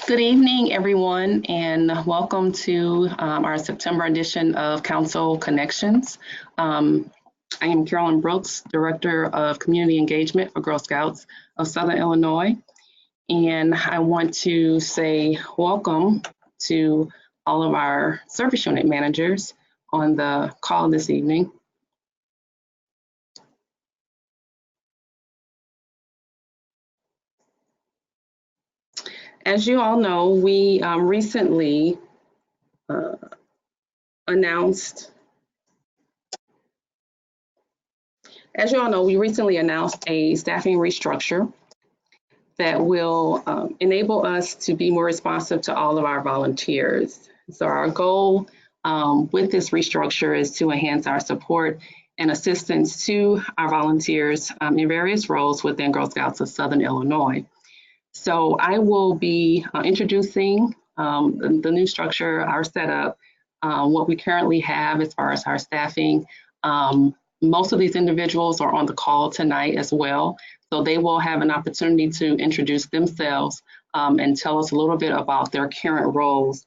Good evening, everyone, and welcome to our September edition of Council Connections. I am Carolyn Brooks, Director of Community Engagement for Girl Scouts of Southern Illinois, and I want to say welcome to all of our service unit managers on the call this evening. As you all know, we recently announced a staffing restructure that will enable us to be more responsive to all of our volunteers. So our goal with this restructure is to enhance our support and assistance to our volunteers in various roles within Girl Scouts of Southern Illinois. So I will be introducing the new structure, our setup, what we currently have as far as our staffing. Most of these individuals are on the call tonight as well, so they will have an opportunity to introduce themselves and tell us a little bit about their current roles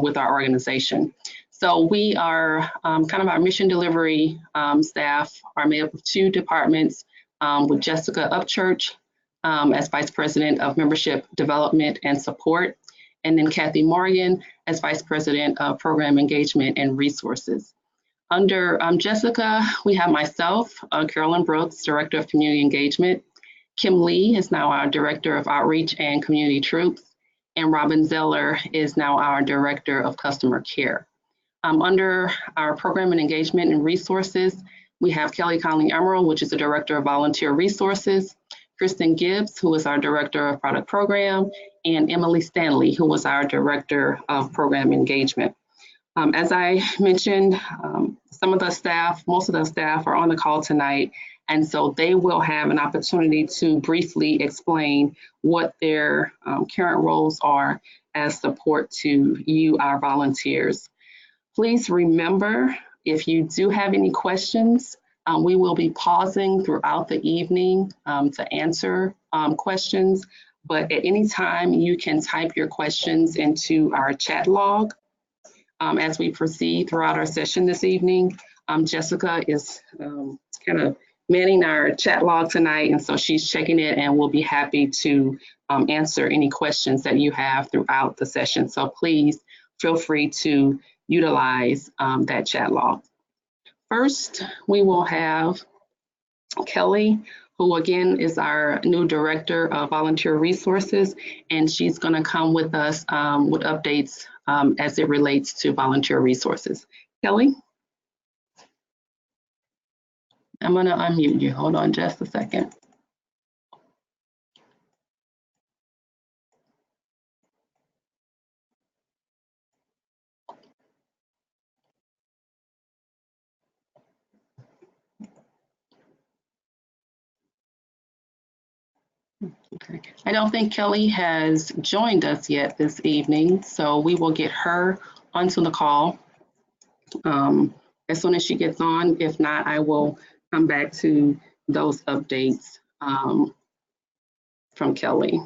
with our organization. So we are kind of our mission delivery staff are made up of two departments with Jessica Upchurch as Vice President of Membership Development and Support, and then Kathy Morgan as Vice President of Program Engagement and Resources. Under Jessica, we have myself, Carolyn Brooks, Director of Community Engagement. Kim Lee is now our Director of Outreach and Community Troops, and Robin Zeller is now our Director of Customer Care. Under our Program and Engagement and Resources, we have Kelly Conley Emerald, which is the Director of Volunteer Resources, Kristen Gibbs, who is our Director of Product Program, and Emily Stanley, who was our Director of Program Engagement. As I mentioned, most of the staff are on the call tonight, and so they will have an opportunity to briefly explain what their current roles are as support to you, our volunteers. Please remember, if you do have any questions, we will be pausing throughout the evening to answer questions, but at any time you can type your questions into our chat log. As we proceed throughout our session this evening, Jessica is kind of manning our chat log tonight, and so she's checking it and will be happy to answer any questions that you have throughout the session. So please feel free to utilize that chat log. First, we will have Kelly, who again is our new Director of Volunteer Resources, and she's going to come with us with updates as it relates to volunteer resources. Kelly? I'm going to unmute you. Hold on just a second. Okay. I don't think Kelly has joined us yet this evening, so we will get her onto the call as soon as she gets on. If not, I will come back to those updates from Kelly.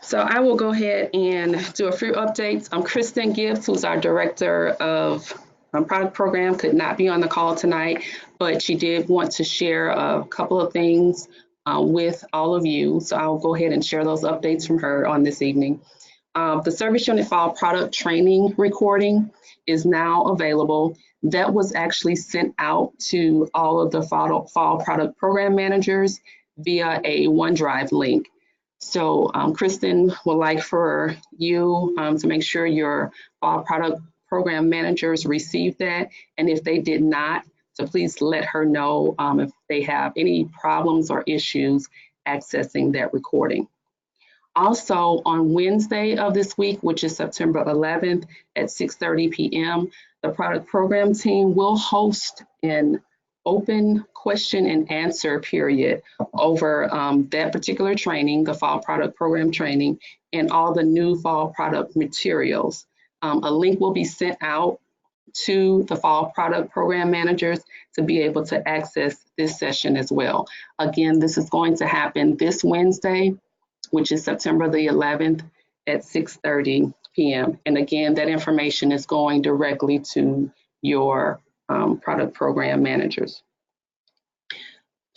So I will go ahead and do a few updates. Kristen Gibbs, who's our Director of Product Program, could not be on the call tonight, but she did want to share a couple of things with all of you. So I'll go ahead and share those updates from her on this evening. The Service Unit Fall Product Training recording is now available. That was actually sent out to all of the Fall Product Program managers via a OneDrive link. So Kristen would like for you to make sure your Fall Product Program managers received that. And if they did not, so please let her know if they have any problems or issues accessing that recording. Also on Wednesday of this week, which is September 11th at 6:30 p.m., the product program team will host an open question and answer period over that particular training, the Fall Product Program training, and all the new fall product materials. A link will be sent out to the Fall Product Program Managers to be able to access this session as well. Again, this is going to happen this Wednesday, which is September the 11th at 6:30 p.m. And again, that information is going directly to your product program managers.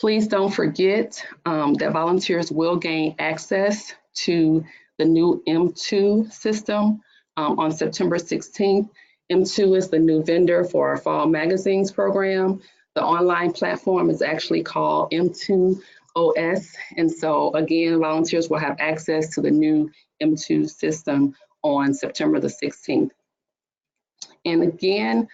Please don't forget that volunteers will gain access to the new M2 system on September 16th. M2 is the new vendor for our Fall Magazines program. The online platform is actually called M2 OS. And so again, volunteers will have access to the new M2 system on September the 16th. And again,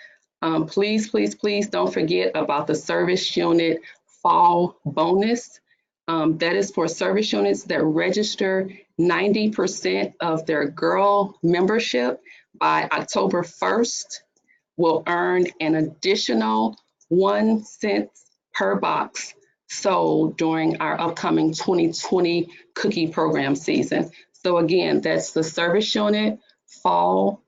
please, please, please don't forget about the service unit fall bonus. That is for service units that register 90% of their girl membership by October 1st will earn an additional 1 cent per box sold during our upcoming 2020 cookie program season. So again, that's the service unit fall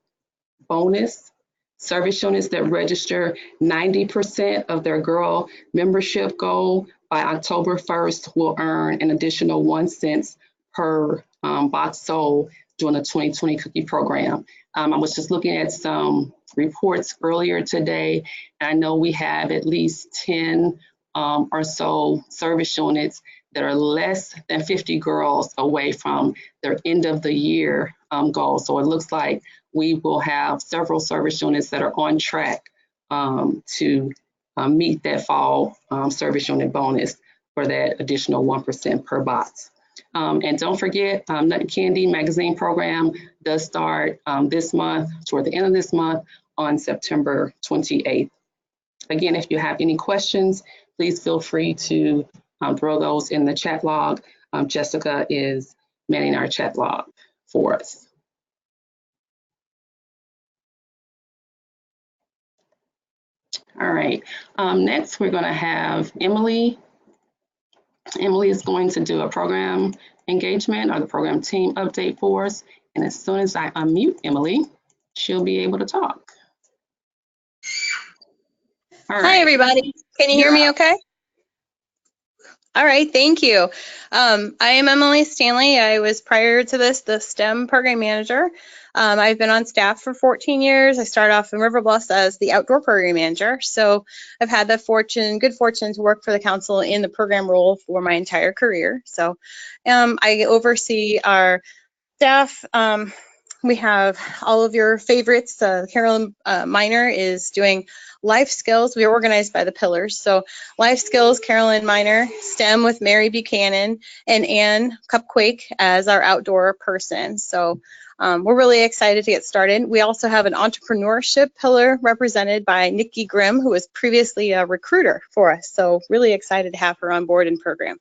bonus. Service units that register 90% of their girl membership goal by October 1st will earn an additional 1 cent per box sold during the 2020 cookie program. I was just looking at some reports earlier today, and I know we have at least 10 or so service units that are less than 50 girls away from their end of the year goal. So it looks like we will have several service units that are on track to meet that fall service unit bonus for that additional 1% per box. And don't forget, Nut Candy magazine program does start this month, toward the end of this month, on September 28th. Again, if you have any questions, please feel free to throw those in the chat log. Jessica is manning our chat log for us. All right, next we're gonna have Emily. Emily is going to do a program engagement or the program team update for us. And as soon as I unmute Emily, she'll be able to talk. All right. Hi, everybody. Can you hear me okay? All right, thank you. I am Emily Stanley. I was prior to this the STEM program manager. I've been on staff for 14 years. I started off in River Bluffs as the outdoor program manager. So I've had the good fortune to work for the council in the program role for my entire career. So I oversee our staff. We have all of your favorites. Carolyn Miner is doing life skills. We are organized by the pillars. So life skills, Carolyn Miner, STEM with Mary Buchanan, and Ann Cupquake as our outdoor person. So we're really excited to get started. We also have an entrepreneurship pillar represented by Nikki Grimm, who was previously a recruiter for us. So really excited to have her on board and program.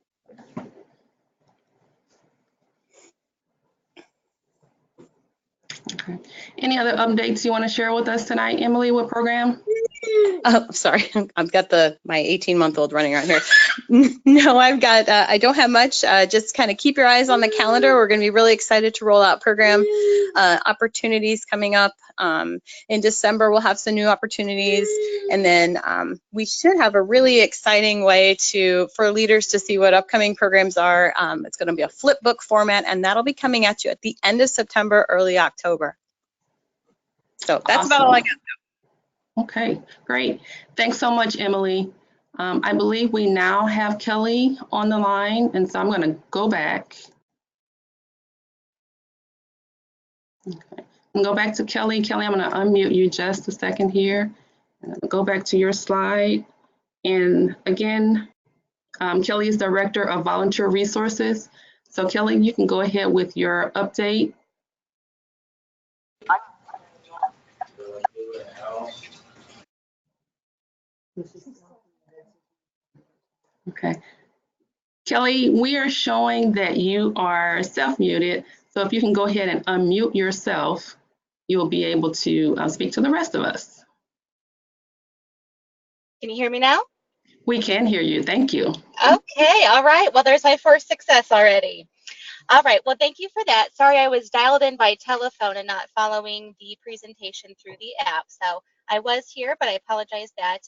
Okay. Any other updates you want to share with us tonight, Emily, with program? Oh, sorry, I've got my 18-month-old running around here. No, I don't have much. Just kind of keep your eyes on the calendar. We're going to be really excited to roll out program opportunities coming up. In December, we'll have some new opportunities. And then we should have a really exciting way for leaders to see what upcoming programs are. It's going to be a flip book format, and that'll be coming at you at the end of September, early October. So that's awesome. About all I got. Okay, great. Thanks so much, Emily. I believe we now have Kelly on the line, and so I'm going to go back. Okay, and go back to Kelly. Kelly, I'm going to unmute you just a second here. And go back to your slide. And again, Kelly is Director of Volunteer Resources. So Kelly, you can go ahead with your update. Okay. Kelly, we are showing that you are self-muted. So if you can go ahead and unmute yourself, you will be able to speak to the rest of us. Can you hear me now? We can hear you. Thank you. Okay. All right. Well, there's my first success already. All right, well, thank you for that. Sorry, I was dialed in by telephone and not following the presentation through the app. So I was here, but I apologize that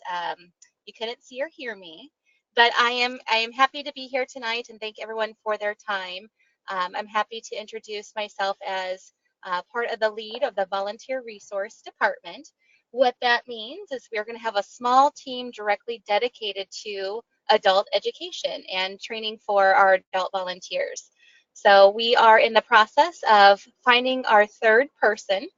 you couldn't see or hear me. But I am happy to be here tonight and thank everyone for their time. I'm happy to introduce myself as part of the lead of the Volunteer Resource Department. What that means is we're going to have a small team directly dedicated to adult education and training for our adult volunteers. So we are in the process of finding our third person.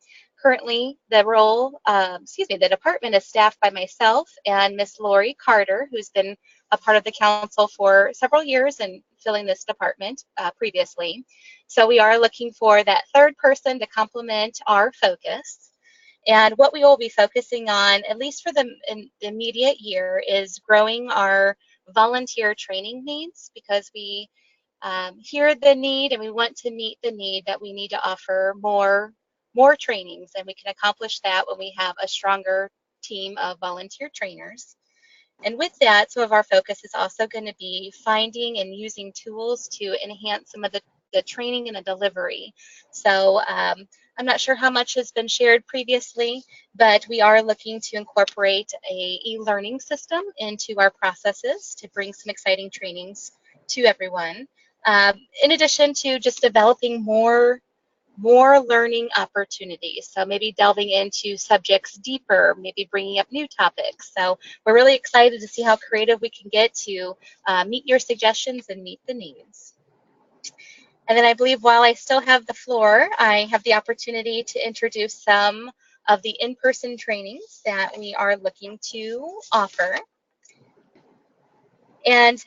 Currently, the department is staffed by myself and Miss Lori Carter, who's been a part of the council for several years and filling this department previously. So we are looking for that third person to complement our focus. And what we will be focusing on, at least for the immediate year, is growing our volunteer training needs because we hear the need and we want to meet the need that we need to offer more trainings, and we can accomplish that when we have a stronger team of volunteer trainers. And with that, some of our focus is also going to be finding and using tools to enhance some of the training and the delivery. So I'm not sure how much has been shared previously, but we are looking to incorporate a e-learning system into our processes to bring some exciting trainings to everyone. In addition to just developing more learning opportunities. So maybe delving into subjects deeper, maybe bringing up new topics. So we're really excited to see how creative we can get to meet your suggestions and meet the needs. And then I believe while I still have the floor, I have the opportunity to introduce some of the in-person trainings that we are looking to offer. And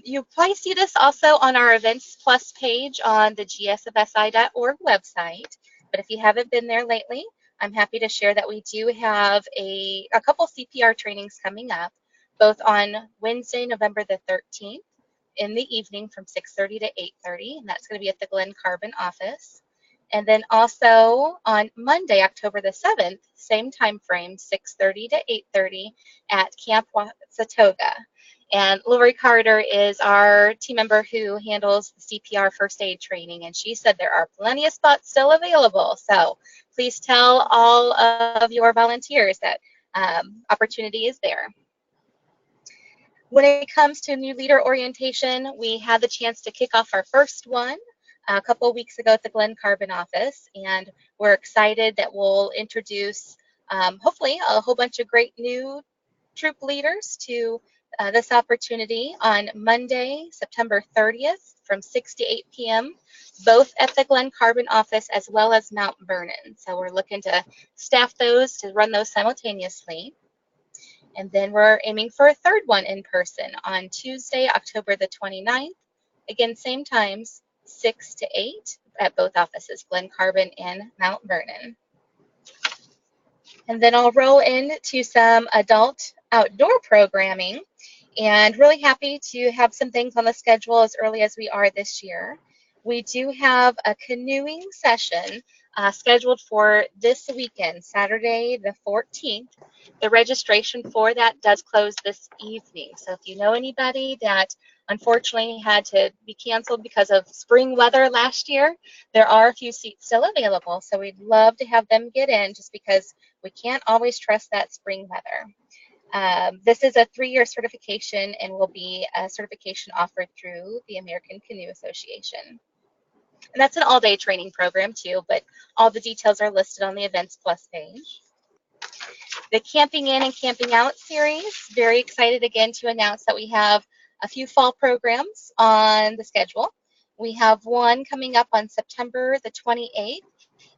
you probably see this also on our Events Plus page on the gsofsi.org website. But if you haven't been there lately, I'm happy to share that we do have a couple CPR trainings coming up, both on Wednesday, November the 13th in the evening from 6:30 to 8:30, and that's going to be at the Glen Carbon office. And then also on Monday, October the 7th, same time frame, 6:30 to 8:30 at Camp Wasatoga. And Lori Carter is our team member who handles the CPR first aid training, and she said there are plenty of spots still available. So please tell all of your volunteers that opportunity is there. When it comes to new leader orientation, we had the chance to kick off our first one a couple of weeks ago at the Glen Carbon office, and we're excited that we'll introduce hopefully a whole bunch of great new troop leaders to this opportunity on Monday, September 30th from 6 to 8 p.m., both at the Glen Carbon office as well as Mount Vernon. So we're looking to staff those to run those simultaneously. And then we're aiming for a third one in person on Tuesday, October the 29th. Again, same times, 6 to 8 at both offices, Glen Carbon and Mount Vernon. And then I'll roll into some adult outdoor programming, and really happy to have some things on the schedule as early as we are this year. We do have a canoeing session scheduled for this weekend, Saturday the 14th. The registration for that does close this evening. So if you know anybody that unfortunately had to be canceled because of spring weather last year, there are a few seats still available. So we'd love to have them get in just because we can't always trust that spring weather. This is a 3-year certification and will be a certification offered through the American Canoe Association. And that's an all-day training program too, but all the details are listed on the Events Plus page. The Camping In and Camping Out series, very excited again to announce that we have a few fall programs on the schedule. We have one coming up on September the 28th.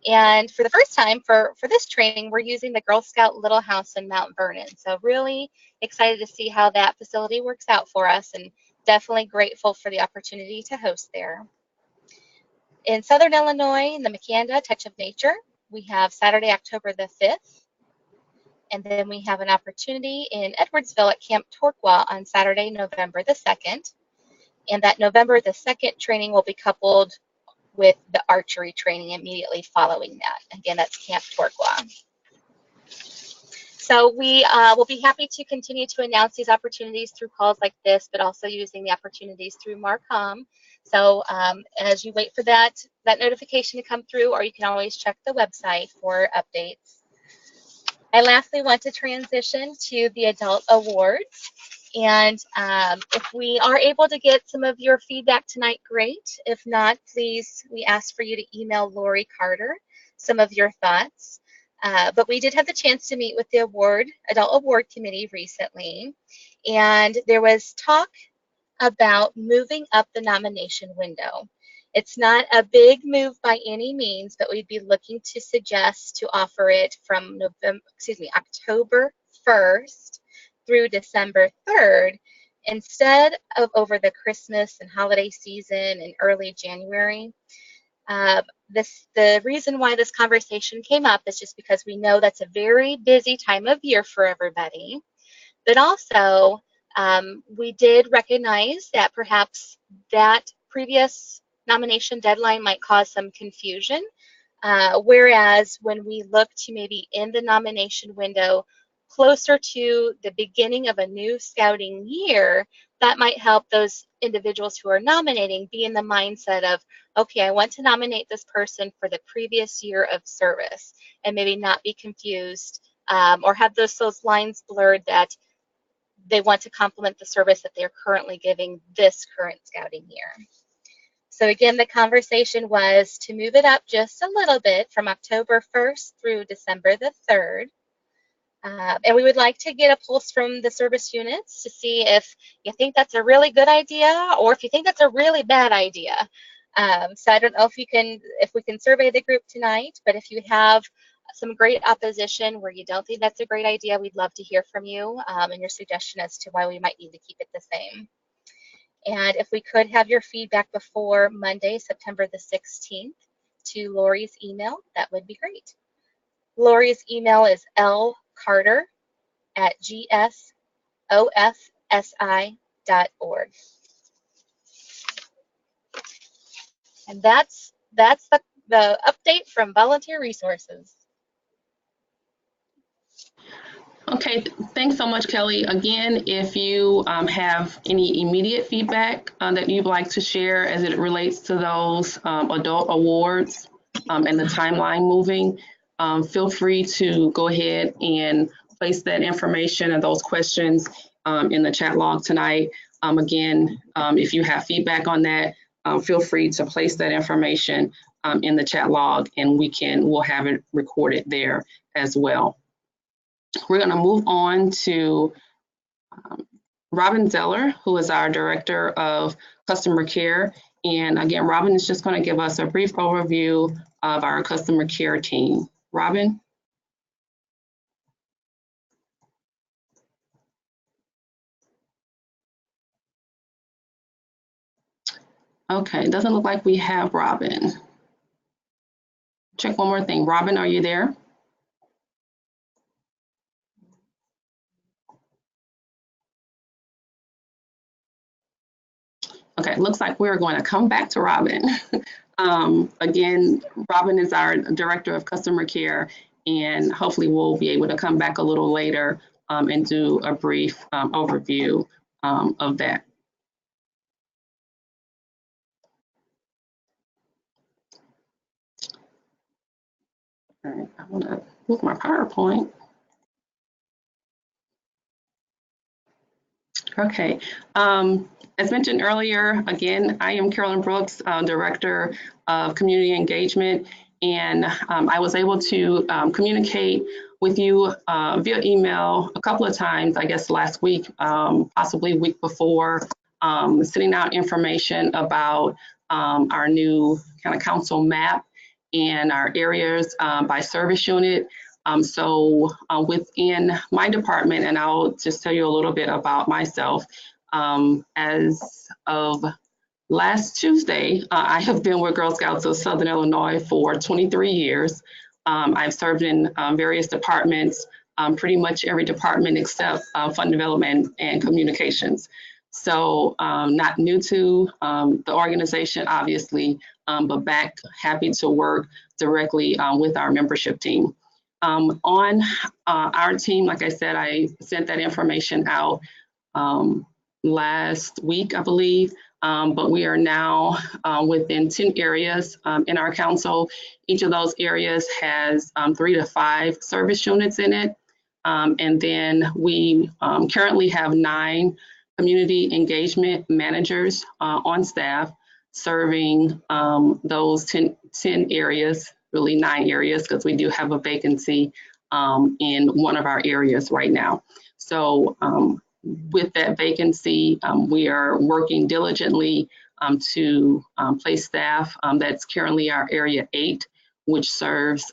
And for the first time for this training, we're using the Girl Scout Little House in Mount Vernon. So really excited to see how that facility works out for us, and definitely grateful for the opportunity to host there. In Southern Illinois, in the Makanda Touch of Nature, we have Saturday, October the 5th. And then we have an opportunity in Edwardsville at Camp Torquay on Saturday, November the 2nd. And that November the 2nd training will be coupled with the archery training immediately following that. Again, that's Camp Torquay. So we will be happy to continue to announce these opportunities through calls like this, but also using the opportunities through Marcom. So as you wait for that notification to come through, or you can always check the website for updates. I lastly want to transition to the adult awards. And if we are able to get some of your feedback tonight, great. If not, please, we ask for you to email Lori Carter some of your thoughts. But we did have the chance to meet with the adult award committee recently. And there was talk about moving up the nomination window. It's not a big move by any means, but we'd be looking to suggest to offer it from October 1st through December 3rd, instead of over the Christmas and holiday season in early January. The reason why this conversation came up is just because we know that's a very busy time of year for everybody, but also we did recognize that perhaps that previous nomination deadline might cause some confusion, whereas when we look to maybe end the nomination window closer to the beginning of a new scouting year, that might help those individuals who are nominating be in the mindset of, okay, I want to nominate this person for the previous year of service, and maybe not be confused or have those lines blurred that they want to complement the service that they're currently giving this current scouting year. So again, the conversation was to move it up just a little bit from October 1st through December the 3rd. And we would like to get a pulse from the service units to see if you think that's a really good idea or if you think that's a really bad idea. So I don't know if we can survey the group tonight, but if you have some great opposition where you don't think that's a great idea, we'd love to hear from you and your suggestion as to why we might need to keep it the same. And if we could have your feedback before Monday, September the 16th to Lori's email, that would be great. Lori's email is lcarter@gsofsi.org. And that's the update from Volunteer Resources. Okay, thanks so much, Kelly. Again, if you have any immediate feedback that you'd like to share as it relates to those adult awards and the timeline moving, feel free to go ahead and place that information and those questions in the chat log tonight. Again, if you have feedback on that, feel free to place that information in the chat log, and we'll have it recorded there as well. We're going to move on to Robin Zeller, who is our Director of Customer Care. And again, Robin is just going to give us a brief overview of our customer care team. Robin? Okay, it doesn't look like we have Robin. Check one more thing. Robin, are you there? Okay, it looks like we're going to come back to Robin. Again, Robin is our Director of Customer Care, and hopefully we'll be able to come back a little later and do a brief overview of that. All right, I want to move my PowerPoint. Okay, as mentioned earlier, again, I am Carolyn Brooks, Director of Community Engagement, and I was able to communicate with you via email a couple of times, I guess last week, possibly week before, sending out information about our new kind of council map and our areas by service unit. So within my department, and I'll just tell you a little bit about myself, as of last Tuesday, I have been with Girl Scouts of Southern Illinois for 23 years. I've served in various departments, pretty much every department except fund development and communications. So not new to the organization, obviously, but happy to work directly with our membership team. On our team, like I said, I sent that information out last week, I believe, but we are now within 10 areas in our council. Each of those areas has 3 to 5 service units in it. And then we currently have 9 community engagement managers on staff serving those 10 areas, really 9 areas, because we do have a vacancy in one of our areas right now. So with that vacancy, we are working diligently to place staff. That's currently our Area 8, which serves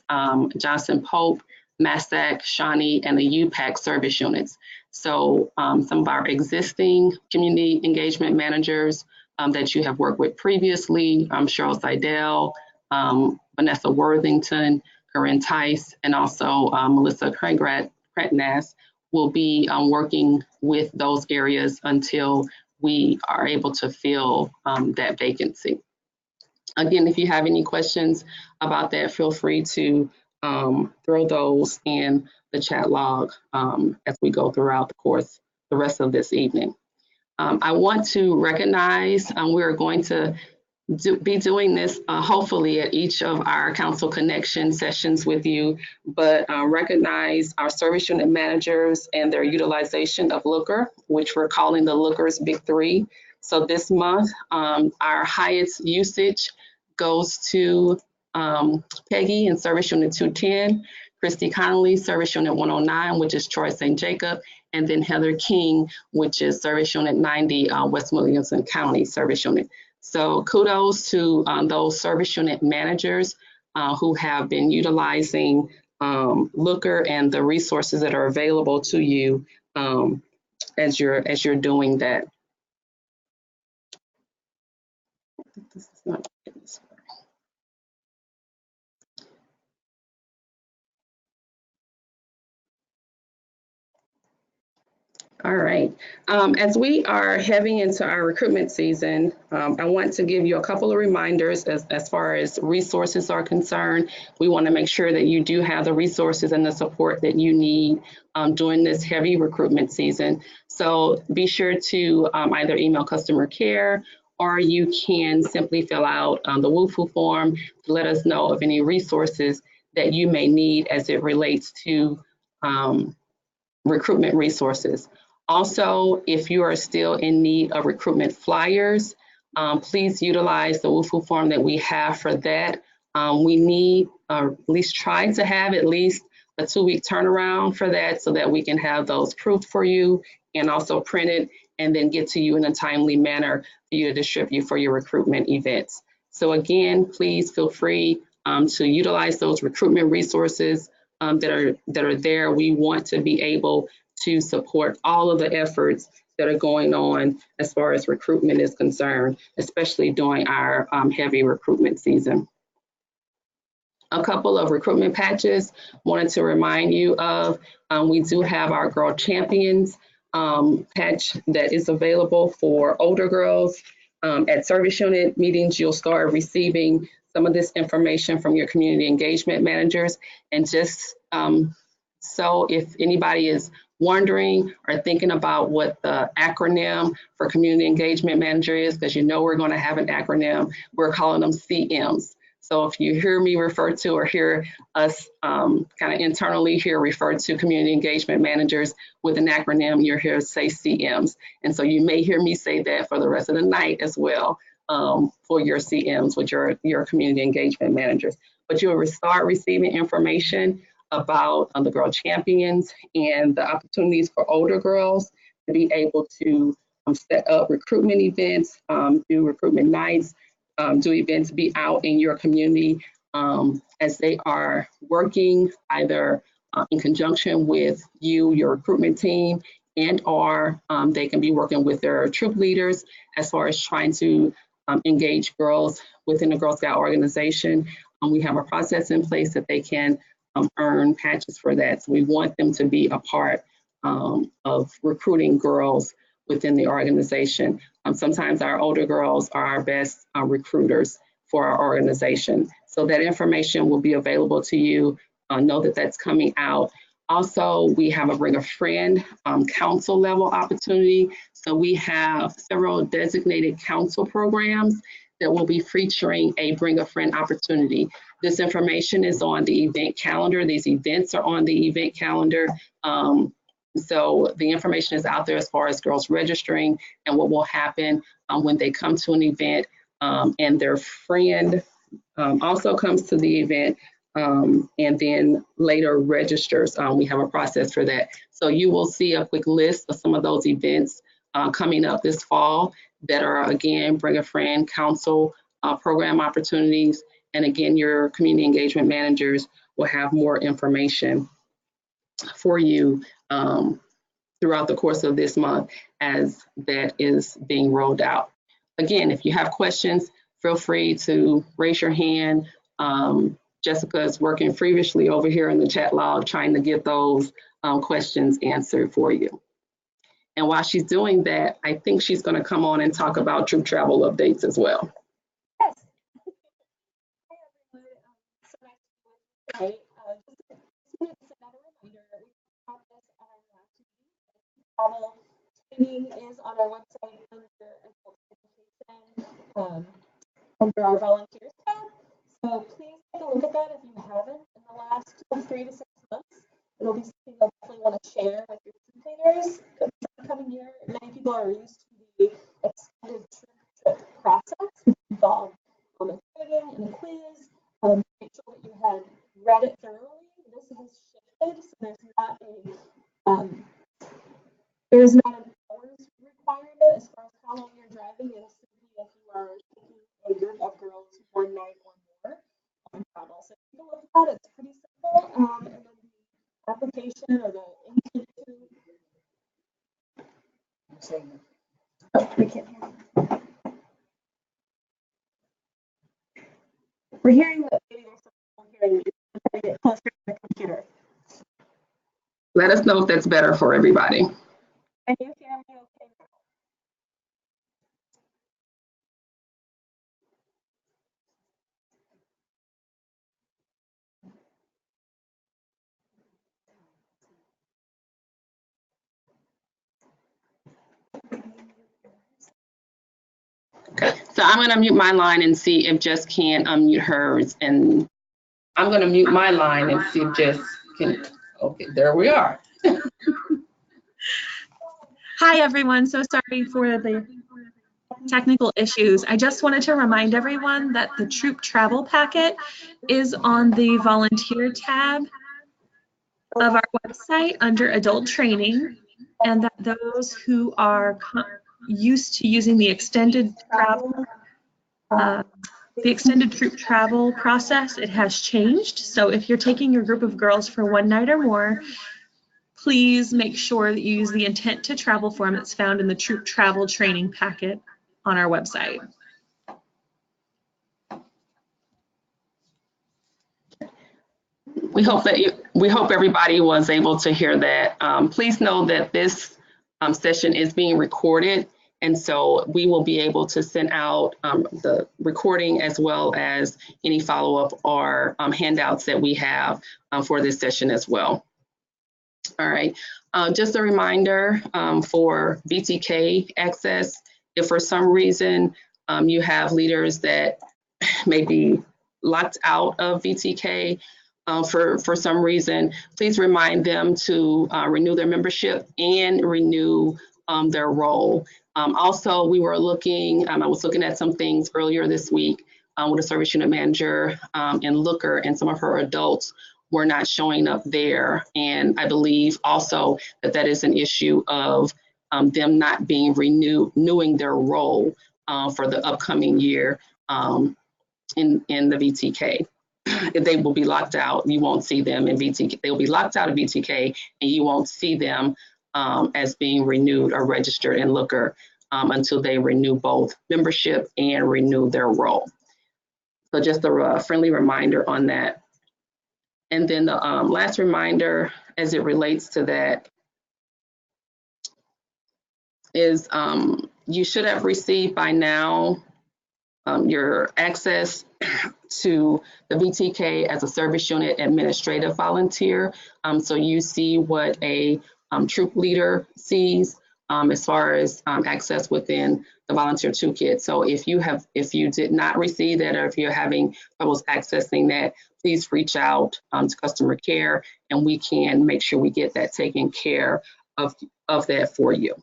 Johnson Pope, Massac, Shawnee, and the UPAC service units. So some of our existing community engagement managers that you have worked with previously, Cheryl Seidel, Vanessa Worthington, Corinne Tice, and also Melissa Krentnas will be working with those areas until we are able to fill that vacancy. Again, if you have any questions about that, feel free to throw those in the chat log as we go throughout the rest of this evening. I want to recognize we're going to be doing this hopefully at each of our council connection sessions with you, but recognize our service unit managers and their utilization of Looker, which we're calling the Looker's Big 3. So this month, our highest usage goes to Peggy in service unit 210, Christy Connolly, service unit 109, which is Troy St. Jacob, and then Heather King, which is service unit 90, West Williamson County service unit. So kudos to those service unit managers who have been utilizing Looker and the resources that are available to you as you're doing that. This is not this. All right. As we are heading into our recruitment season, I want to give you a couple of reminders as far as resources are concerned. We want to make sure that you do have the resources and the support that you need during this heavy recruitment season. So be sure to either email customer care, or you can simply fill out the WUFU form to let us know of any resources that you may need as it relates to recruitment resources. Also, if you are still in need of recruitment flyers, please utilize the WUFU form that we have for that. We need, at least try to have at least a 2-week turnaround for that so that we can have those proofed for you and also printed and then get to you in a timely manner for you to distribute for your recruitment events. So again, please feel free to utilize those recruitment resources that are there. We want to be able to support all of the efforts that are going on as far as recruitment is concerned, especially during our heavy recruitment season. A couple of recruitment patches wanted to remind you of. We do have our Girl Champions patch that is available for older girls. At service unit meetings, you'll start receiving some of this information from your community engagement managers. And just so if anybody is wondering or thinking about what the acronym for community engagement manager is, because you know we're going to have an acronym, we're calling them CMs. So if you hear me refer to or hear us kind of internally here refer to community engagement managers with an acronym, you're here to say CMs. And so you may hear me say that for the rest of the night as well for your CMs, with your community engagement managers. But you'll start receiving information about the Girl Champions and the opportunities for older girls to be able to set up recruitment events, do recruitment nights, do events, be out in your community as they are working either in conjunction with you, your recruitment team, and or they can be working with their troop leaders as far as trying to engage girls within the Girl Scout organization. We have a process in place that they can earn patches for that. So we want them to be a part of recruiting girls within the organization. Sometimes our older girls are our best recruiters for our organization. So that information will be available to you know that that's coming out. Also, we have a Bring a Friend council level opportunity. So we have several designated council programs that will be featuring a Bring a Friend opportunity. This information is on the event calendar. These events are on the event calendar. So the information is out there as far as girls registering and what will happen when they come to an event and their friend also comes to the event and then later registers. We have a process for that. So you will see a quick list of some of those events coming up this fall that are, again, Bring a Friend Council program opportunities. And again, your community engagement managers will have more information for you throughout the course of this month as that is being rolled out. Again, if you have questions, feel free to raise your hand. Jessica is working feverishly over here in the chat log trying to get those questions answered for you. And while she's doing that, I think she's going to come on and talk about troop travel updates as well. Yes. Hi, everyone. So nice to be with you tonight. Just another reminder, we talked about this at our last meeting. Travel training is on our website under adult education, under our volunteers tab. So please take a look at that if you haven't in the last 3 to 6 months. It'll be something you'll definitely want to share with your troop leaders. For the coming year, many people are used to the extended trip process, which involved a training and a quiz. Make sure that you had read it thoroughly. This has shifted, so there's not an hours requirement as far as how long you're driving. It'll simply if you are taking a group of girls one night or more on travel. So take a look at that. It's pretty simple. And then the application or the intake to. Oh, we can't hear you. We're hearing that maybe there's some hearing you. I'm trying to get closer to the computer. Let us know if that's better for everybody. Can you hear me okay now? Okay, so I'm going to mute my line and see if Jess can unmute hers. And I'm going to mute my line and see if Jess can. Okay, there we are. Hi, everyone. So sorry for the technical issues. I just wanted to remind everyone that the troop travel packet is on the volunteer tab of our website under adult training, and that those who are used to using the extended travel, the extended troop travel process, it has changed. So if you're taking your group of girls for one night or more, please make sure that you use the intent to travel form that's found in the troop travel training packet on our website. We hope everybody was able to hear that. Please know that this session is being recorded, and so we will be able to send out the recording as well as any follow-up or handouts that we have for this session as well. All right, just a reminder for VTK access, if for some reason you have leaders that may be locked out of VTK for some reason, please remind them to renew their membership and renew their role. Also, we were looking, I was looking at some things earlier this week with a service unit manager in Looker, and some of her adults were not showing up there. And I believe also that that is an issue of them not being renewing their role for the upcoming year in the VTK. They will be locked out. You won't see them in VTK. They will be locked out of VTK, and you won't see them as being renewed or registered in Looker until they renew both membership and renew their role. So just a friendly reminder on that. And then the last reminder as it relates to that is you should have received by now your access to the VTK as a service unit administrative volunteer. So you see what a troop leader sees as far as access within the volunteer toolkit. So if you did not receive that, or if you're having troubles accessing that, please reach out to customer care, and we can make sure we get that taken care of that for you.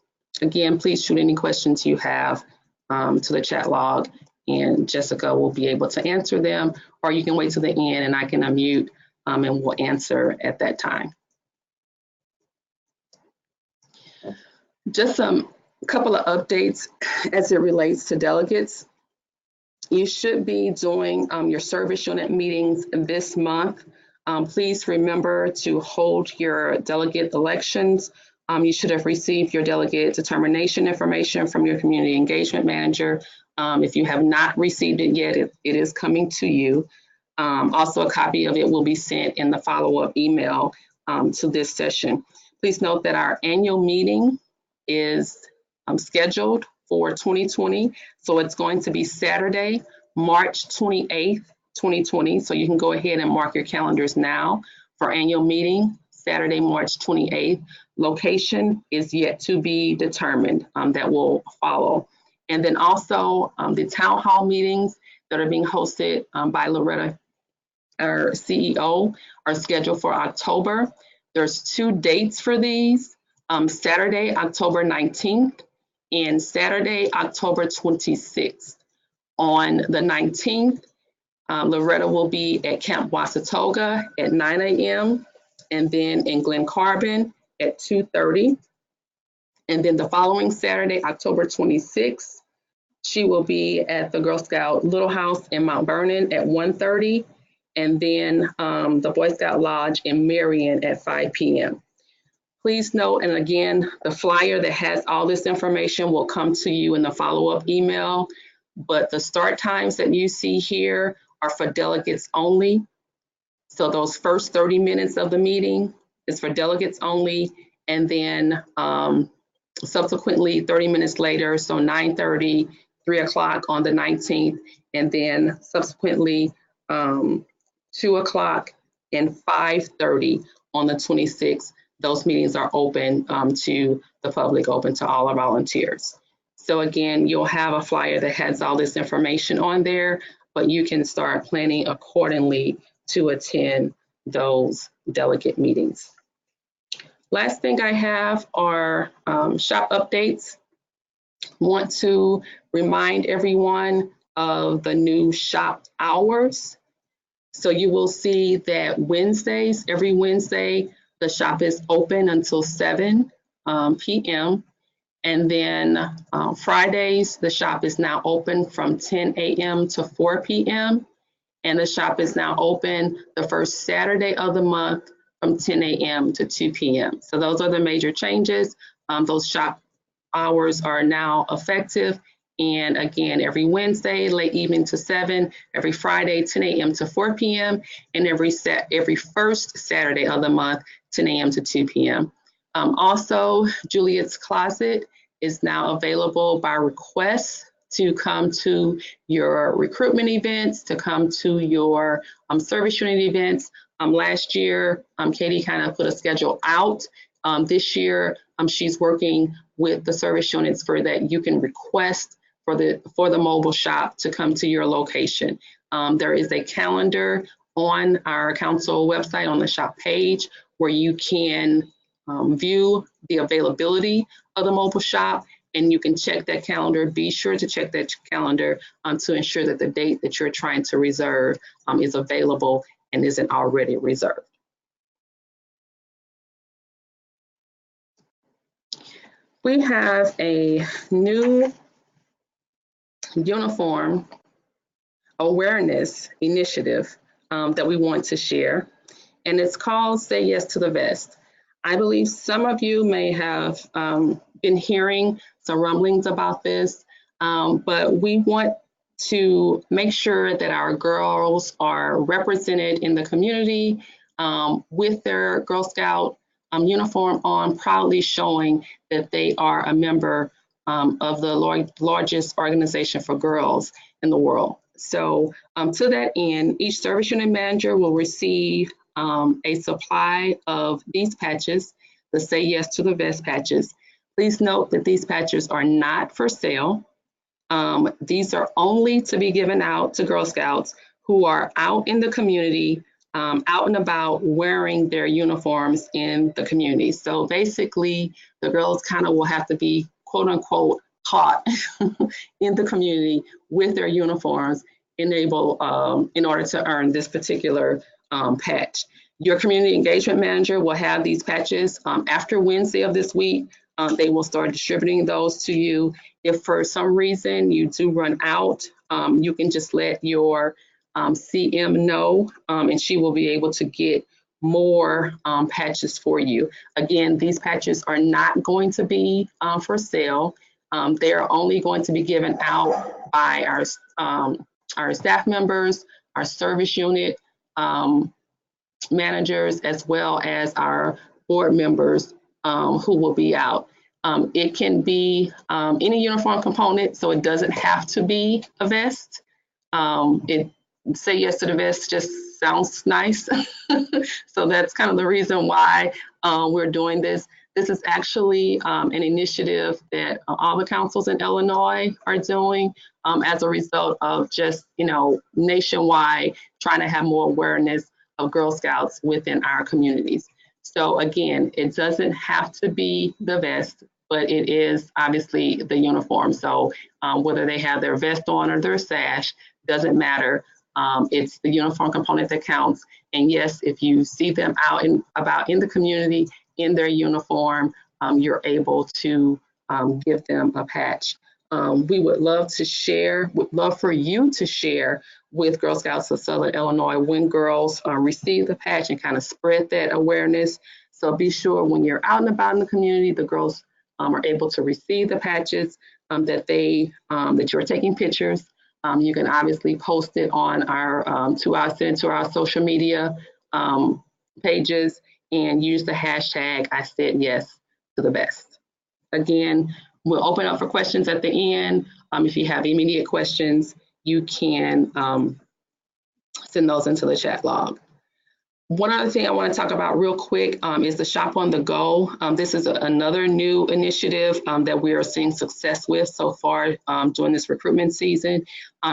Again, please shoot any questions you have to the chat log, and Jessica will be able to answer them, or you can wait to the end and I can unmute and we'll answer at that time. Just a couple of updates as it relates to delegates. You should be doing your service unit meetings this month. Please remember to hold your delegate elections. You should have received your delegate determination information from your community engagement manager. If you have not received it yet, it is coming to you. Also, a copy of it will be sent in the follow-up email to this session. Please note that our annual meeting is scheduled for 2020. So it's going to be Saturday, March 28th, 2020. So you can go ahead and mark your calendars now for annual meeting, Saturday, March 28th. Location is yet to be determined. That will follow. And then also the town hall meetings that are being hosted by Loretta, our CEO, are scheduled for October. There's 2 dates for these, Saturday, October 19th and Saturday, October 26th. On the 19th, Loretta will be at Camp Wasatoga at 9 a.m. and then in Glen Carbon at 2:30. And then the following Saturday, October 26th, she will be at the Girl Scout Little House in Mount Vernon at 1:30, and then the Boy Scout Lodge in Marion at 5 p.m. Please note, and again, the flyer that has all this information will come to you in the follow-up email, but the start times that you see here are for delegates only. So those first 30 minutes of the meeting is for delegates only, and then subsequently 30 minutes later, so 9:30, 3 o'clock on the 19th, and then subsequently 2 o'clock and 5:30 on the 26th. Those meetings are open to the public, open to all our volunteers. So again, you'll have a flyer that has all this information on there, but you can start planning accordingly to attend those delegate meetings. Last thing I have are shop updates. Want to remind everyone of the new shop hours. So you will see that Wednesdays, every Wednesday, the shop is open until 7 p.m. And then Fridays, the shop is now open from 10 a.m. to 4 p.m. And the shop is now open the first Saturday of the month from 10 a.m. to 2 p.m. So those are the major changes. Those shop hours are now effective. And again, every Wednesday, late evening to 7, every Friday, 10 a.m. to 4 p.m., and every first Saturday of the month, 10 a.m. to 2 p.m. Also, Juliet's Closet is now available by request to come to your recruitment events, to come to your service unit events. Last year, Katie kind of put a schedule out. This year, she's working with the service units for that you can request for the mobile shop to come to your location. There is a calendar on our council website on the shop page where you can view the availability of the mobile shop, and you can check that calendar. Be sure to check that calendar to ensure that the date that you're trying to reserve is available and isn't already reserved. We have a new uniform awareness initiative that we want to share, and it's called Say Yes to the Vest. I believe some of you may have been hearing some rumblings about this, but we want to make sure that our girls are represented in the community with their Girl Scout uniform on, proudly showing that they are a member of the largest organization for girls in the world. So to that end, each service unit manager will receive a supply of these patches, the Say Yes to the Vest patches. Please note that these patches are not for sale. These are only to be given out to Girl Scouts who are out in the community, out and about wearing their uniforms in the community. So basically, the girls kind of will have to be, quote unquote, taught in the community with their uniforms in order to earn this particular patch. Your community engagement manager will have these patches after Wednesday of this week. They will start distributing those to you. If for some reason you do run out, you can just let your CM know, and she will be able to get more patches for you. Again, these patches are not going to be for sale. They are only going to be given out by our staff members, our service unit managers, as well as our board members who will be out. It can be any uniform component, so it doesn't have to be a vest. Say Yes to the Vest just sounds nice. So that's kind of the reason why we're doing this. This is actually an initiative that all the councils in Illinois are doing as a result of just, nationwide trying to have more awareness of Girl Scouts within our communities. So again, it doesn't have to be the vest, but it is obviously the uniform. So whether they have their vest on or their sash, doesn't matter. It's the uniform component that counts. And yes, if you see them out and about in the community in their uniform, you're able to give them a patch. We would love for you to share with Girl Scouts of Southern Illinois when girls receive the patch and kind of spread that awareness. So be sure when you're out and about in the community, the girls are able to receive the patches, that you're taking pictures. You can obviously post it on to our social media pages and use the hashtag I said yes to the vest. Again, we'll open up for questions at the end. If you have immediate questions, you can send those into the chat log. One other thing I want to talk about real quick is the Shop on the Go. This is another new initiative that we are seeing success with so far during this recruitment season.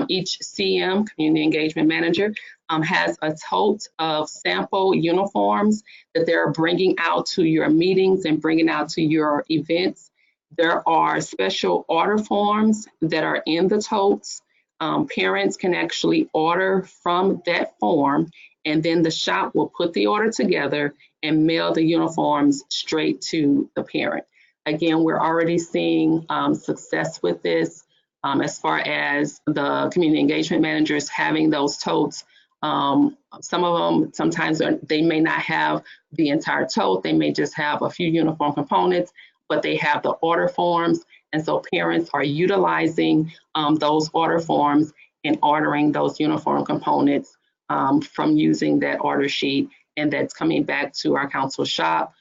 Each CM, Community Engagement Manager, has a tote of sample uniforms that they're bringing out to your meetings and bringing out to your events. There are special order forms that are in the totes. Parents can actually order from that form, and then the shop will put the order together and mail the uniforms straight to the parent. Again, we're already seeing success with this as far as the community engagement managers having those totes. Some of them, sometimes they may not have the entire tote. They may just have a few uniform components, but they have the order forms. And so parents are utilizing those order forms and ordering those uniform components from using that order sheet, and that's coming back to our council shop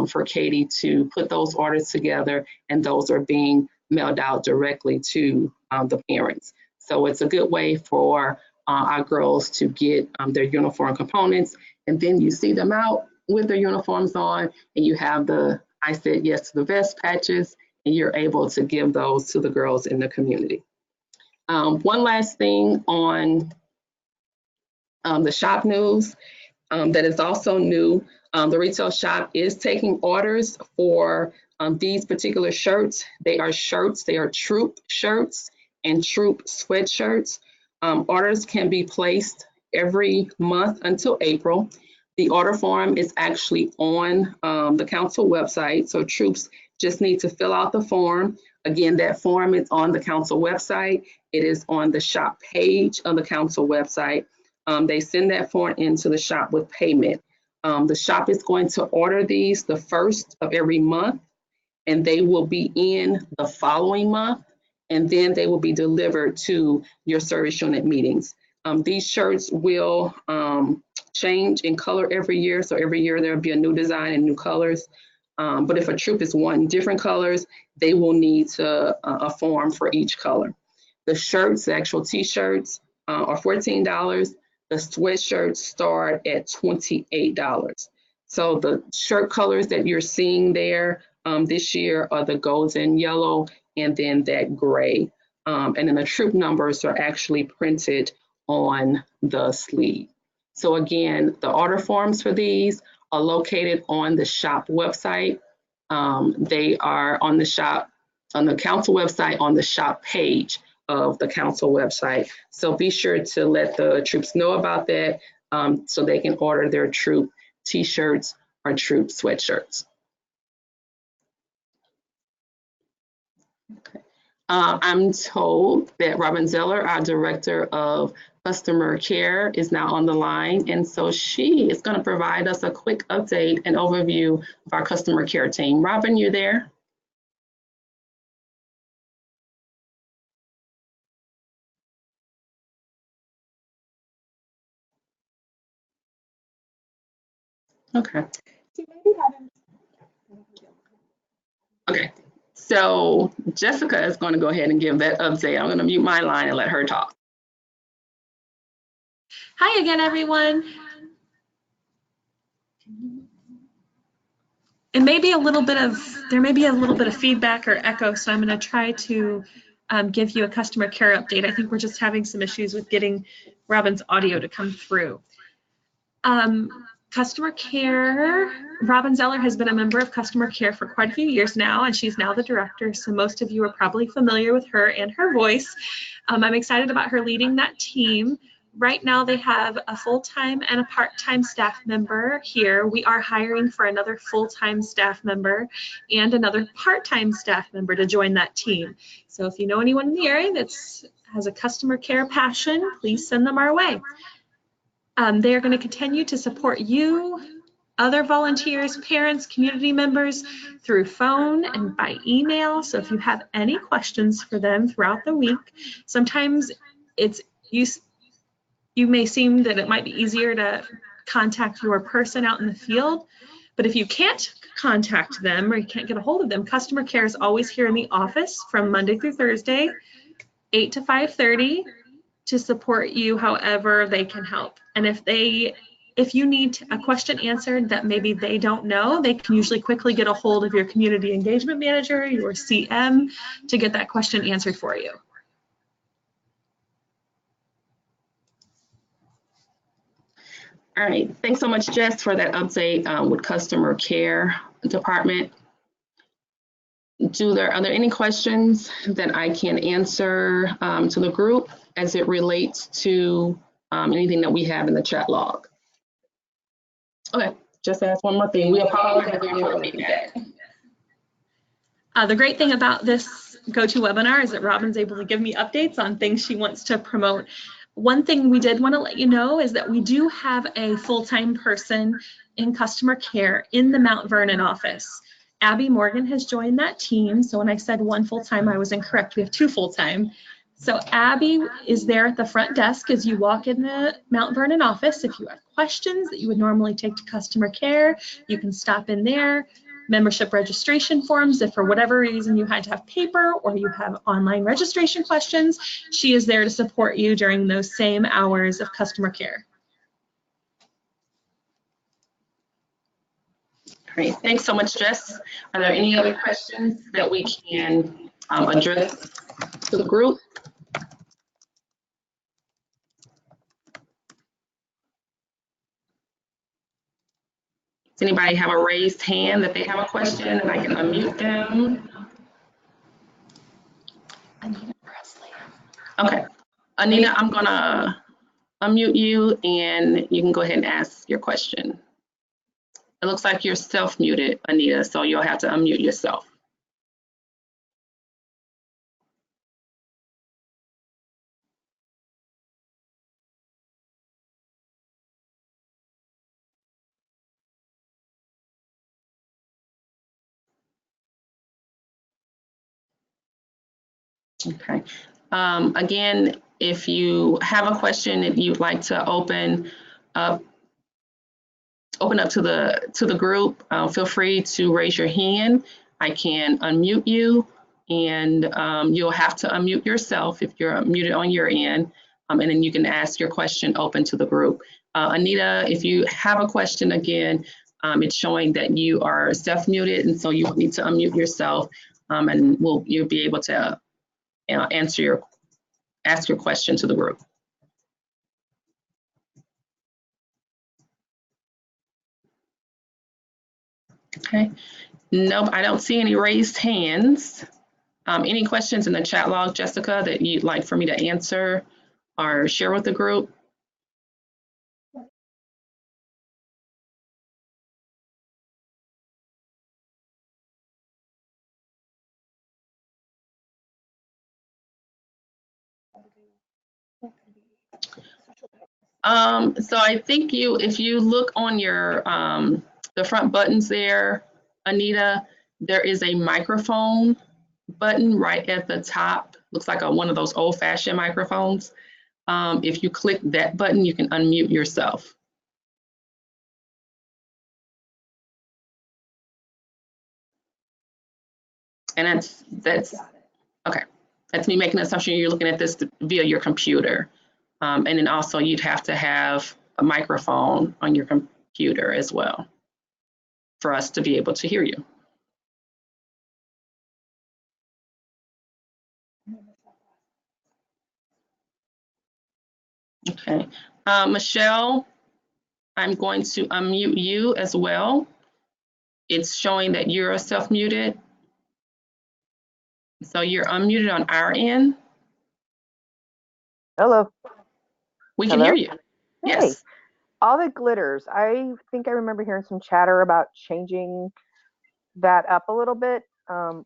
for Katie to put those orders together, and those are being mailed out directly to the parents. So it's a good way for our girls to get their uniform components, and then you see them out with their uniforms on, and you have the I Said Yes to the Vest patches, and you're able to give those to the girls in the community. One last thing on the shop news that is also new. The retail shop is taking orders for these particular shirts. They are troop shirts and troop sweatshirts. Orders can be placed every month until April. The order form is actually on the council website, so troops just need to fill out the form. Again, that form is on the council website. It is on the shop page of the council website. They send that form into the shop with payment. The shop is going to order these the first of every month, and they will be in the following month, and then they will be delivered to your service unit meetings. These shirts will change in color every year, so every year there will be a new design and new colors. But if a troop is wanting different colors, they will need a form for each color. The shirts, the actual t-shirts, are $14. The sweatshirts start at $28. So the shirt colors that you're seeing there this year are the golden yellow and then that gray. And then the troop numbers are actually printed on the sleeve. So again, the order forms for these are located on the shop website. They are on the council website on the shop page of the council website. So be sure to let the troops know about that so they can order their troop t-shirts or troop sweatshirts. Okay. I'm told that Robin Zeller, our Director of Customer Care, is now on the line. And so she is going to provide us a quick update and overview of our customer care team. Robin, you there? Okay. Okay. So Jessica is going to go ahead and give that update. I'm going to mute my line and let her talk. Hi again, everyone. It may be a little bit of, there may be a little bit of feedback or echo, so I'm going to try to give you a customer care update. I think we're just having some issues with getting Robin's audio to come through. Customer care, Robin Zeller has been a member of customer care for quite a few years now, and she's now the director, so most of you are probably familiar with her and her voice. I'm excited about her leading that team. Right now they have a full-time and a part-time staff member here. We are hiring for another full-time staff member and another part-time staff member to join that team. So if you know anyone in the area that has a customer care passion, please send them our way. They are going to continue to support you, other volunteers, parents, community members through phone and by email. So if you have any questions for them throughout the week, sometimes you may seem that it might be easier to contact your person out in the field, but if you can't contact them or you can't get a hold of them, customer care is always here in the office from Monday through Thursday, 8 to 5:30. To support you however they can help. And if you need a question answered that maybe they don't know, they can usually quickly get a hold of your community engagement manager, your CM, to get that question answered for you. All right, thanks so much, Jess, for that update with customer care department. Are there any questions that I can answer to the group as it relates to anything that we have in the chat log? Okay, just ask one more thing. We apologize for feedback. The great thing about this GoToWebinar is that Robin's able to give me updates on things she wants to promote. One thing we did want to let you know is that we do have a full-time person in customer care in the Mount Vernon office. Abby Morgan has joined that team. So when I said one full-time, I was incorrect. We have two full-time. So Abby is there at the front desk as you walk in the Mount Vernon office. If you have questions that you would normally take to customer care, you can stop in there. Membership registration forms, if for whatever reason you had to have paper or you have online registration questions, she is there to support you during those same hours of customer care. Great, thanks so much, Jess. Are there any other questions that we can address to the group? Does anybody have a raised hand that they have a question and I can unmute them? Anita Presley. Okay, Anita, I'm gonna unmute you and you can go ahead and ask your question. It looks like you're self-muted, Anita, so you'll have to unmute yourself. Okay. Again, if you have a question that you'd like to open up to the group, feel free to raise your hand. I can unmute you and you'll have to unmute yourself if you're muted on your end, and then you can ask your question open to the group. Anita, if you have a question again, it's showing that you are self-muted, and so you will need to unmute yourself, and you'll be able to ask your question to the group. Okay. Nope, I don't see any raised hands. Any questions in the chat log, Jessica, that you'd like for me to answer or share with the group? So I think if you look on your the front buttons there, Anita, there is a microphone button right at the top. Looks like one of those old-fashioned microphones. If you click that button, you can unmute yourself. And that's okay. That's me making an assumption you're looking at this via your computer. And then also you'd have to have a microphone on your computer as well for us to be able to hear you. Okay. Michelle, I'm going to unmute you as well. It's showing that you're self-muted. So you're unmuted on our end. Hello. We can hear you. Hey. Yes. All the glitters. I think I remember hearing some chatter about changing that up a little bit.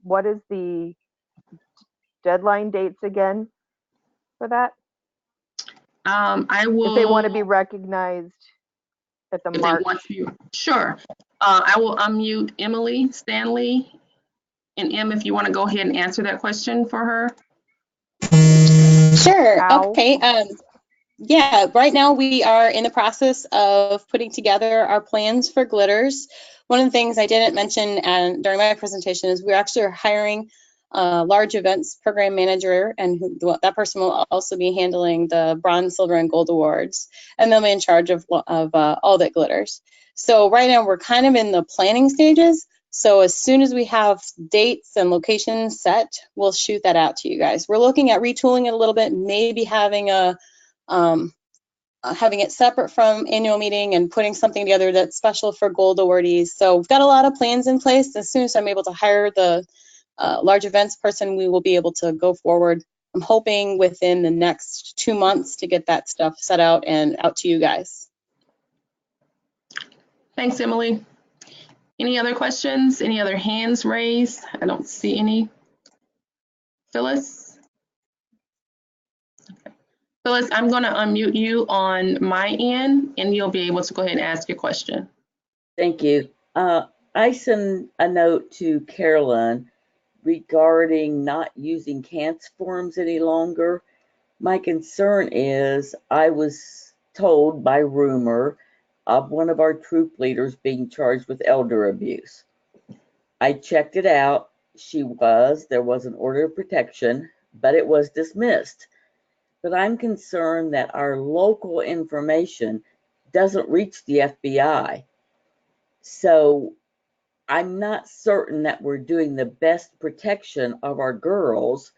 What is the deadline dates again for that? I will. If they want to be recognized at the March. Sure. I will unmute Emily Stanley. And Em, if you want to go ahead and answer that question for her. Sure. How? Okay. Yeah, right now we are in the process of putting together our plans for glitters. One of the things I didn't mention during my presentation is we actually are hiring a large events program manager, and that person will also be handling the bronze, silver, and gold awards, and they'll be in charge of all that glitters. So right now we're kind of in the planning stages. So as soon as we have dates and locations set, we'll shoot that out to you guys. We're looking at retooling it a little bit, maybe having having it separate from annual meeting and putting something together that's special for gold awardees. So we've got a lot of plans in place. As soon as I'm able to hire the large events person, we will be able to go forward. I'm hoping within the next 2 months to get that stuff set out and out to you guys. Thanks, Emily. Any other questions? Any other hands raised? I don't see any. Phyllis? Okay. Phyllis, I'm going to unmute you on my end, and you'll be able to go ahead and ask your question. Thank you. I sent a note to Carolyn regarding not using CANTS forms any longer. My concern is I was told by rumor of one of our troop leaders being charged with elder abuse. I checked it out. There was an order of protection, but it was dismissed. But I'm concerned that our local information doesn't reach the FBI. So I'm not certain that we're doing the best protection of our girls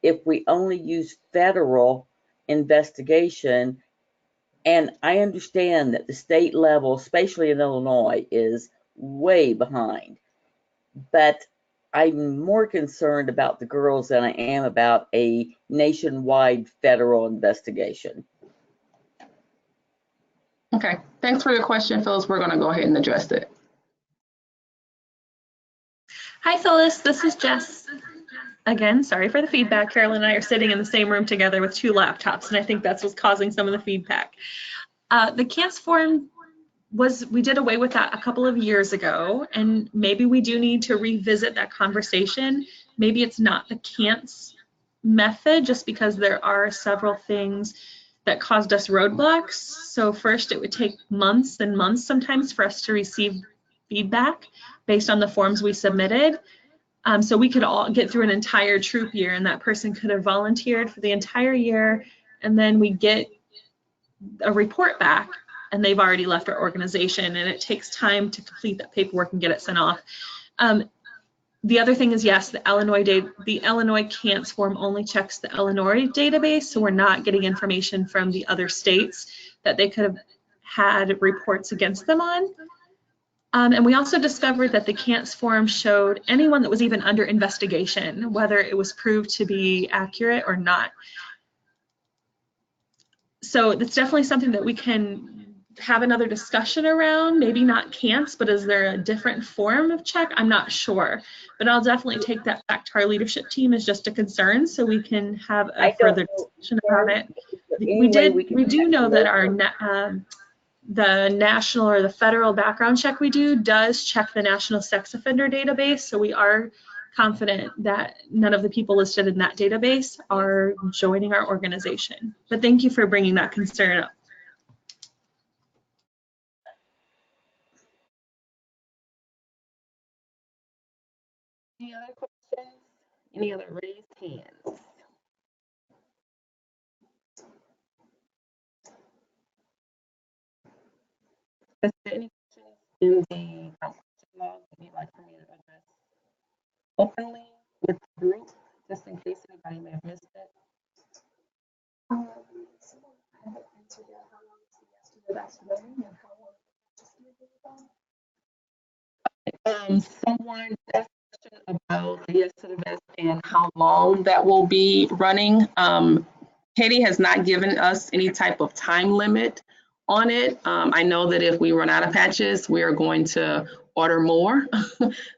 if we only use federal investigation. And I understand that the state level, especially in Illinois, is way behind. But I'm more concerned about the girls than I am about a nationwide federal investigation. Okay, thanks for your question, Phyllis. We're going to go ahead and address it. Hi, Phyllis. This is Jess. Again, sorry for the feedback. Carolyn and I are sitting in the same room together with 2 laptops, and I think that's what's causing some of the feedback. The CANTS form we did away with that a couple of years ago, and maybe we do need to revisit that conversation. Maybe it's not the CANTS method, just because there are several things that caused us roadblocks. So first, it would take months and months sometimes for us to receive feedback based on the forms we submitted. So we could all get through an entire troop year, and that person could have volunteered for the entire year, and then we get a report back and they've already left our organization, and it takes time to complete that paperwork and get it sent off. The other thing is, yes, the Illinois CANTS form only checks the Illinois database, so we're not getting information from the other states that they could have had reports against them on. And we also discovered that the CANTS form showed anyone that was even under investigation, whether it was proved to be accurate or not. So it's definitely something that we can have another discussion around, maybe not CANTS, but is there a different form of check? I'm not sure, but I'll definitely take that back to our leadership team as just a concern so we can have a further discussion about it. We do know that our the national or the federal background check we do does check the National Sex Offender Database, so we are confident that none of the people listed in that database are joining our organization. But thank you for bringing that concern up. Any other questions? Any other raised hands? Is there any questions in the question log that you'd like for me to address openly with the group, just in case anybody may have missed it? Someone haven't answered yet. How long is the estimate that's running and how long just Someone asked a question about the Yes to the Vest and how long that will be running. Katie has not given us any type of time limit on it. I know that if we run out of patches, we are going to order more.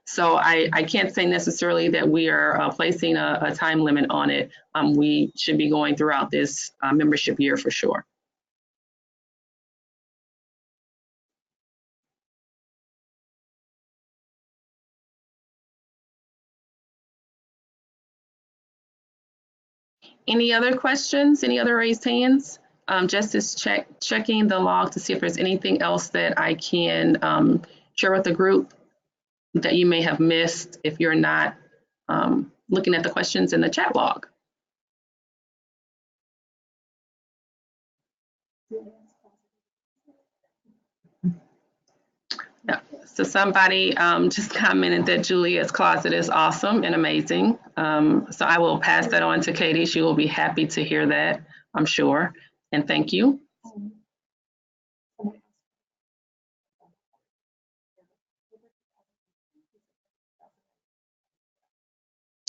So I can't say necessarily that we are placing a time limit on it. We should be going throughout this membership year for sure. Any other questions? Any other raised hands? Just as checking the log to see if there's anything else that I can share with the group that you may have missed if you're not looking at the questions in the chat log. Yeah. So somebody just commented that Juliet's closet is awesome and amazing. So I will pass that on to Katie. She will be happy to hear that, I'm sure. And thank you.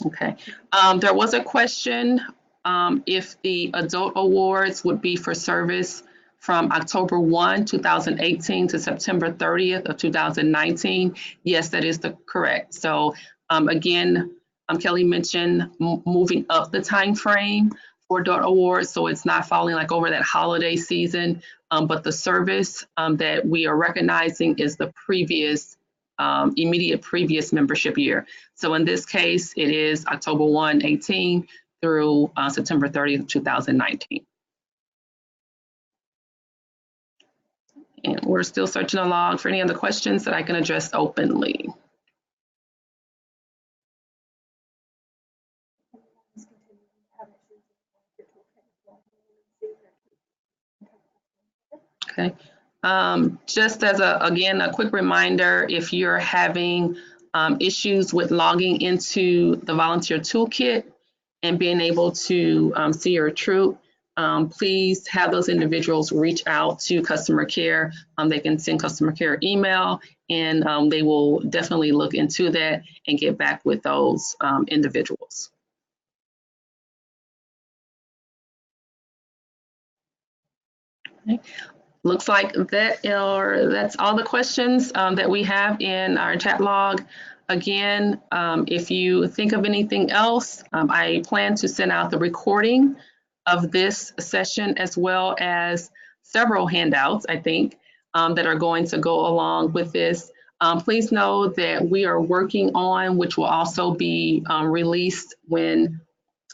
Okay. There was a question if the adult awards would be for service from October 1, 2018 to September 30th of 2019. Yes, that is correct. So again, Kelly mentioned moving up the time frame for adult awards, so it's not falling like over that holiday season, but the service that we are recognizing is the previous immediate previous membership year. So in this case, it is October 1, 18 through September 30th, 2019. And we're still searching the log for any other questions that I can address openly. Okay. Just as again, a quick reminder, if you're having issues with logging into the volunteer toolkit and being able to see your troop, please have those individuals reach out to customer care. They can send customer care email, and they will definitely look into that and get back with those individuals. Okay. Looks like that's all the questions that we have in our chat log. Again, if you think of anything else, I plan to send out the recording of this session as well as several handouts, I think, that are going to go along with this. Please know that we are working on, which will also be released when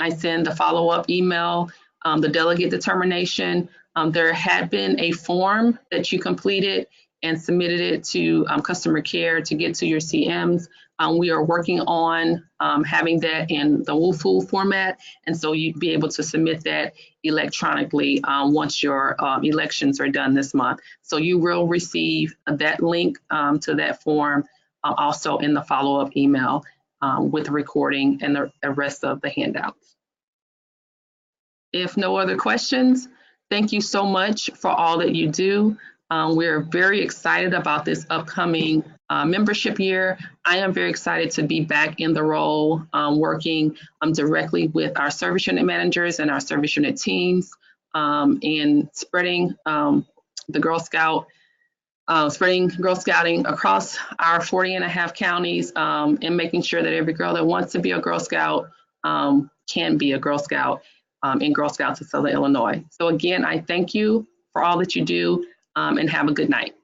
I send the follow-up email, the delegate determination. There had been a form that you completed and submitted it to customer care to get to your CMs. We are working on having that in the WUFU format, and so you'd be able to submit that electronically once your elections are done this month. So you will receive that link to that form also in the follow-up email with the recording and the rest of the handouts. If no other questions, thank you so much for all that you do. We're very excited about this upcoming membership year. I am very excited to be back in the role, working directly with our service unit managers and our service unit teams, and spreading the Girl Scout, spreading Girl Scouting across our 40 and a half counties, and making sure that every girl that wants to be a Girl Scout can be a Girl Scout in Girl Scouts of Southern Illinois. So again, I thank you for all that you do, and have a good night.